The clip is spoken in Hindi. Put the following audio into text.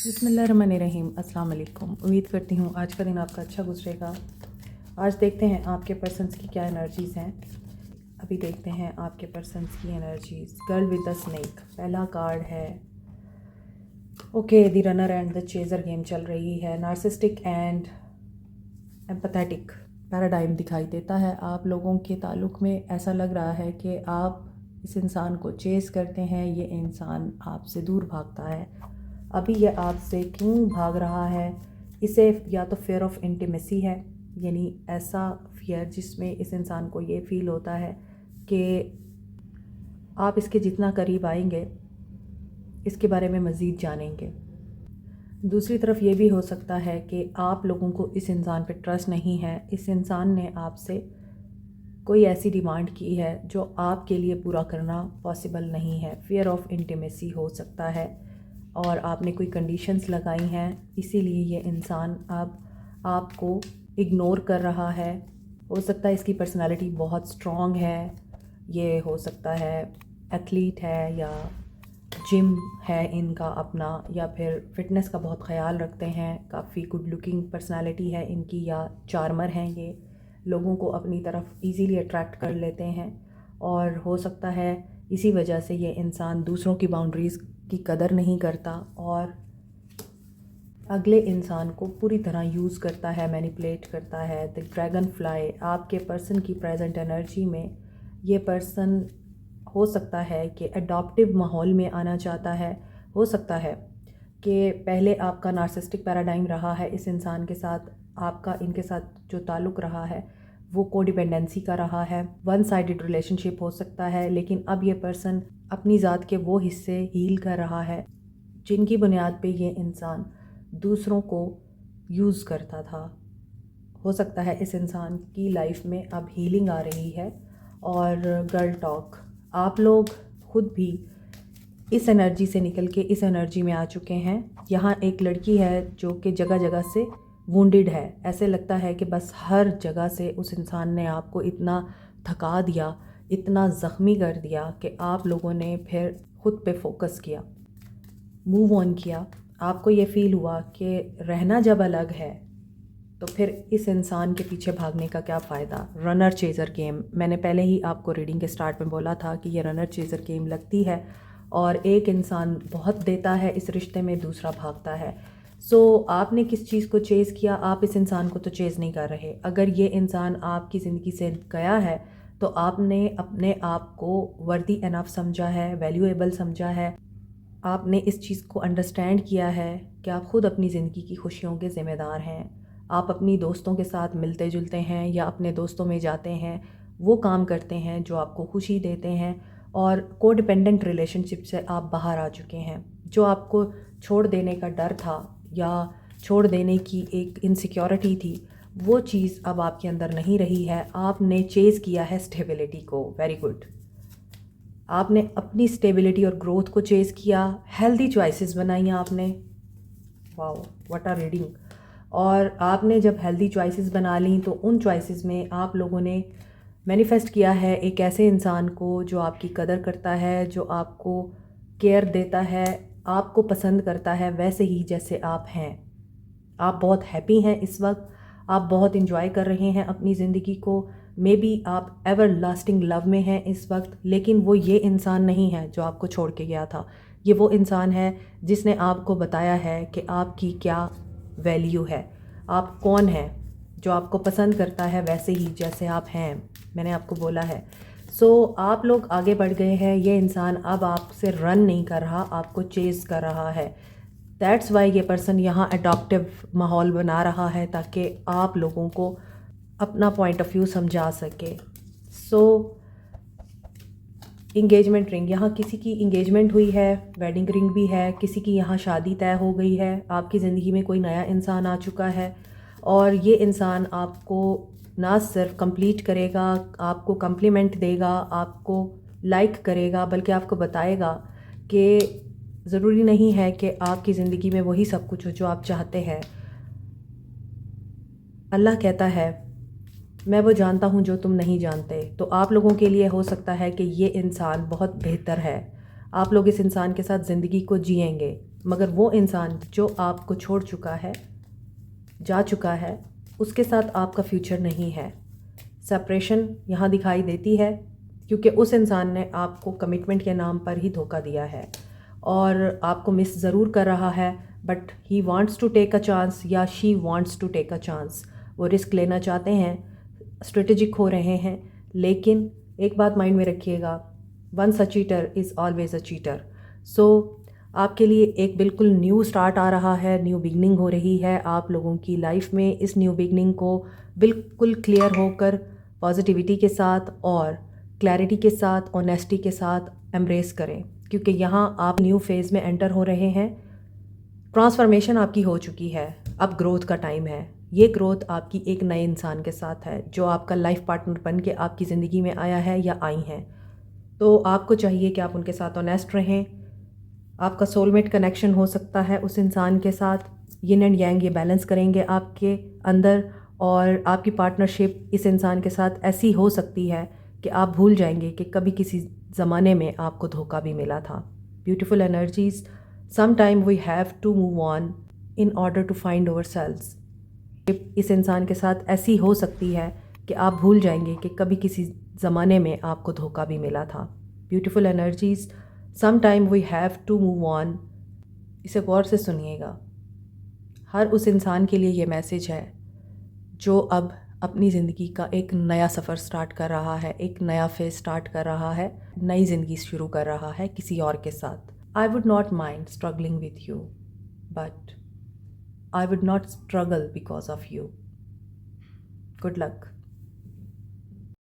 बिस्मिल्लाहिर्रहमानिर्रहीम। अस्सलाम वालेकुम। उम्मीद करती हूँ आज का दिन आपका अच्छा गुजरेगा। आज देखते हैं आपके पर्सन्स की क्या एनर्जीज़ हैं। अभी देखते हैं आपके पर्सन्स की energies. Girl with the snake पहला कार्ड है। Okay, the runner and the chaser game चल रही है। नार्सिसिस्टिक एंड एम्पैथेटिक पैराडाइम दिखाई देता है। आप लोगों के ताल्लुक़ में ऐसा लग रहा है कि आप इस इंसान को चेज़ करते हैं, ये इंसान आपसे दूर भागता है। अभी ये आपसे क्यों भाग रहा है? इसे या तो फेयर ऑफ इंटीमेसी है, यानी ऐसा फियर जिसमें इस इंसान को ये फ़ील होता है कि आप इसके जितना करीब आएंगे इसके बारे में मज़ीद जानेंगे। दूसरी तरफ ये भी हो सकता है कि आप लोगों को इस इंसान पे ट्रस्ट नहीं है। इस इंसान ने आपसे कोई ऐसी डिमांड की है जो आपके लिए पूरा करना पॉसिबल नहीं है। फियर ऑफ इंटीमेसी हो सकता है और आपने कोई कंडीशंस लगाई हैं, इसीलिए ये इंसान अब आपको इग्नोर कर रहा है। हो सकता है इसकी पर्सनालिटी बहुत स्ट्रॉन्ग है, ये हो सकता है एथलीट है या जिम है इनका अपना, या फिर फिटनेस का बहुत ख्याल रखते हैं, काफ़ी गुड लुकिंग पर्सनालिटी है इनकी, या चार्मर हैं ये, लोगों को अपनी तरफ इजीली अट्रैक्ट कर लेते हैं। और हो सकता है इसी वजह से ये इंसान दूसरों की बाउंड्रीज़ की कदर नहीं करता और अगले इंसान को पूरी तरह यूज़ करता है, मैनिपुलेट करता है। द ड्रैगन फ्लाई आपके पर्सन की प्रेजेंट एनर्जी में, ये पर्सन हो सकता है कि अडॉप्टिव माहौल में आना चाहता है। हो सकता है कि पहले आपका नार्सिसिस्टिक पैराडाइम रहा है इस इंसान के साथ, आपका इनके साथ जो ताल्लुक़ रहा है वो कोडिपेंडेंसी का रहा है, वन साइडेड रिलेशनशिप हो सकता है। लेकिन अब ये पर्सन अपनी ज़ात के वो हिस्से हील कर रहा है जिनकी बुनियाद पे ये इंसान दूसरों को यूज़ करता था। हो सकता है इस इंसान की लाइफ में अब हीलिंग आ रही है। और गर्ल टॉक, आप लोग खुद भी इस एनर्जी से निकल के इस एनर्जी में आ चुके हैं। यहाँ एक लड़की है जो कि जगह जगह से वुंडेड है। ऐसे लगता है कि बस हर जगह से उस इंसान ने आपको इतना थका दिया, इतना ज़ख्मी कर दिया कि आप लोगों ने फिर ख़ुद पे फोकस किया, मूव ऑन किया। आपको ये फ़ील हुआ कि रहना जब अलग है तो फिर इस इंसान के पीछे भागने का क्या फ़ायदा। रनर चेज़र गेम, मैंने पहले ही आपको रीडिंग के स्टार्ट में बोला था कि ये रनर चेज़र गेम लगती है और एक इंसान बहुत देता है इस रिश्ते में, दूसरा भागता है। सो आपने किस चीज़ को चेज़ किया? आप इस इंसान को तो चेज़ नहीं कर रहे। अगर ये इंसान आपकी ज़िंदगी से गया है तो आपने अपने आप को वर्दी इनफ समझा है, वैल्यूएबल समझा है। आपने इस चीज़ को अंडरस्टैंड किया है कि आप ख़ुद अपनी ज़िंदगी की खुशियों के ज़िम्मेदार हैं। आप अपनी दोस्तों के साथ मिलते जुलते हैं या अपने दोस्तों में जाते हैं, वो काम करते हैं जो आपको खुशी देते हैं, और कोडिपेंडेंट रिलेशनशिप से आप बाहर आ चुके हैं। जो आपको छोड़ देने का डर था या छोड़ देने की एक इनसिक्योरिटी थी, वो चीज़ अब आपके अंदर नहीं रही है। आपने चेज़ किया है स्टेबिलिटी को। Very good. आपने अपनी स्टेबिलिटी और ग्रोथ को चेज़ किया, हेल्दी चॉइसेस बनाई आपने। Wow, what are reading. और आपने जब हेल्दी चॉइसेस बना ली तो उन चॉइसेस में आप लोगों ने मैनिफेस्ट किया है एक ऐसे इंसान को जो आपकी कदर करता है, जो आपको केयर देता है, आपको पसंद करता है वैसे ही जैसे आप हैं। आप बहुत हैप्पी हैं इस वक्त, आप बहुत इंजॉय कर रहे हैं अपनी ज़िंदगी को। मे बी आप एवर लास्टिंग लव में हैं इस वक्त, लेकिन वो ये इंसान नहीं है जो आपको छोड़ के गया था। ये वो इंसान है जिसने आपको बताया है कि आपकी क्या वैल्यू है, आप कौन हैं, जो आपको पसंद करता है वैसे ही जैसे आप हैं। मैंने आपको बोला है। सो आप लोग आगे बढ़ गए हैं। ये इंसान अब आपसे रन नहीं कर रहा, आपको चेज़ कर रहा है। दैट्स वाई ये पर्सन यहाँ अडॉप्टिव माहौल बना रहा है ताकि आप लोगों को अपना पॉइंट ऑफ व्यू समझा सके। सो इंगेजमेंट रिंग, यहाँ किसी की इंगेजमेंट हुई है, वेडिंग रिंग भी है, किसी की यहाँ शादी तय हो गई है। आपकी ज़िंदगी में कोई नया इंसान आ चुका है और ये इंसान आपको ना सिर्फ कंप्लीट करेगा, आपको कम्प्लीमेंट देगा, आपको लाइक करेगा, बल्कि आपको बताएगा कि ज़रूरी नहीं है कि आपकी ज़िंदगी में वही सब कुछ हो जो आप चाहते हैं। अल्लाह कहता है मैं वो जानता हूँ जो तुम नहीं जानते। तो आप लोगों के लिए हो सकता है कि ये इंसान बहुत बेहतर है, आप लोग इस इंसान के साथ ज़िंदगी को जिएंगे, मगर वो इंसान जो आपको छोड़ चुका है, जा चुका है, उसके साथ आपका फ्यूचर नहीं है। सेपरेशन यहाँ दिखाई देती है क्योंकि उस इंसान ने आपको कमिटमेंट के नाम पर ही धोखा दिया है और आपको मिस ज़रूर कर रहा है, but he wants to take a chance या she wants to take a chance. वो रिस्क लेना चाहते हैं, स्ट्रेटेजिक हो रहे हैं, लेकिन एक बात माइंड में रखिएगा, once a cheater is always a cheater. So आपके लिए एक बिल्कुल न्यू स्टार्ट आ रहा है, न्यू बिगनिंग हो रही है आप लोगों की लाइफ में। इस न्यू बिगनिंग को बिल्कुल क्लियर होकर पॉजिटिविटी के साथ और क्लैरिटी के साथ, ऑनेस्टी के साथ एम्ब्रेस करें, क्योंकि यहाँ आप न्यू फेज़ में एंटर हो रहे हैं। ट्रांसफॉर्मेशन आपकी हो चुकी है, अब ग्रोथ का टाइम है। ये ग्रोथ आपकी एक नए इंसान के साथ है जो आपका लाइफ पार्टनर बन के आपकी ज़िंदगी में आया है या आई हैं। तो आपको चाहिए कि आप उनके साथ ऑनेस्ट रहें। आपका सोलमेट कनेक्शन हो सकता है उस इंसान के साथ। यिन एंड यांग ये बैलेंस करेंगे आपके अंदर, और आपकी पार्टनरशिप इस इंसान के साथ ऐसी हो सकती है कि आप भूल जाएंगे कि कभी किसी ज़माने में आपको धोखा भी मिला था। Beautiful energies, some time we have to move on in order to find ourselves. इस इंसान के साथ ऐसी हो सकती है कि आप भूल जाएंगे कि कभी किसी ज़माने में आपको धोखा भी मिला था। Beautiful energies, some time we have to move on. इसे गौर से सुनिएगा। हर उस इंसान के लिए ये मैसेज है जो अब अपनी ज़िंदगी का एक नया सफ़र स्टार्ट कर रहा है, एक नया फेज स्टार्ट कर रहा है, नई ज़िंदगी शुरू कर रहा है किसी और के साथ। I would not mind struggling with you, but I would not struggle because of you. Good luck.